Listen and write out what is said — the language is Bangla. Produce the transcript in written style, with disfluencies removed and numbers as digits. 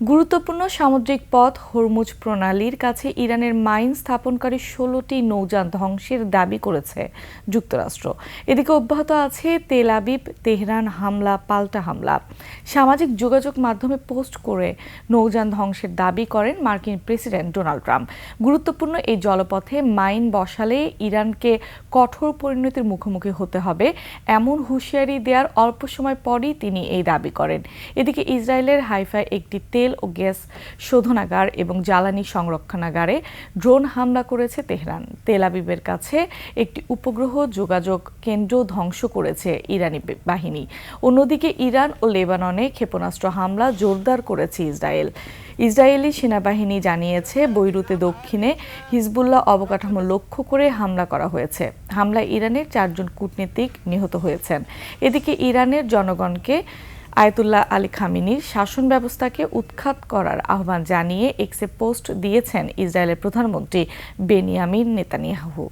গুরুত্বপূর্ণ সামুদ্রিক পথ হরমুজ প্রণালীর কাছে ইরানের মাইন স্থাপনকারী ১৬টি নৌযান ধ্বংসের দাবি করেছে যুক্তরাষ্ট্র। এদিকে অব্যাহত আছে তেল আবিব তেহরান হামলা পাল্টা হামলা। সামাজিক যোগাযোগ মাধ্যমে পোস্ট করে নৌযান ধ্বংসের দাবি করেন মার্কিন প্রেসিডেন্ট ডোনাল্ড ট্রাম্প। গুরুত্বপূর্ণ এই জলপথে মাইন বসালে ইরানকে কঠোর পরিণতির মুখোমুখি হতে হবে এমন হুঁশিয়ারি দেওয়ার অল্প সময় পরই তিনি এই দাবি করেন। এদিকে ইসরায়েলের হাইফায় একটি তেল ও গ্যাস শোধনাগার এবং জ্বালানি সংরক্ষণাগারে ড্রোন হামলা করেছে তেহরান। তেল আবিবের কাছে একটি উপগ্রহ যোগাযোগ কেন্দ্র ধ্বংস করেছে ইরানি বাহিনী। অন্যদিকে ইরান ও লেবাননে ক্ষেপণাস্ত্র হামলা জোরদার করেছে ইসরায়েল। ইসরায়েলি সেনাবাহিনী জানিয়েছে বৈরুতে দক্ষিণে হিজবুল্লাহ অবকাঠামো লক্ষ্য করে হামলা করা হয়েছে। হামলায় ইরানের 4 জন কূটনীতিক নিহত হয়েছেন। এদিকে ইরানের জনগণকে আয়াতুল্লাহ আলী খামেনির শাসন ব্যবস্থাকে উৎখাত করার আহ্বান জানিয়ে এক্সে পোস্ট দিয়েছেন ইসরায়েলের প্রধানমন্ত্রী বেনিয়ামিন নেতানিয়াহু।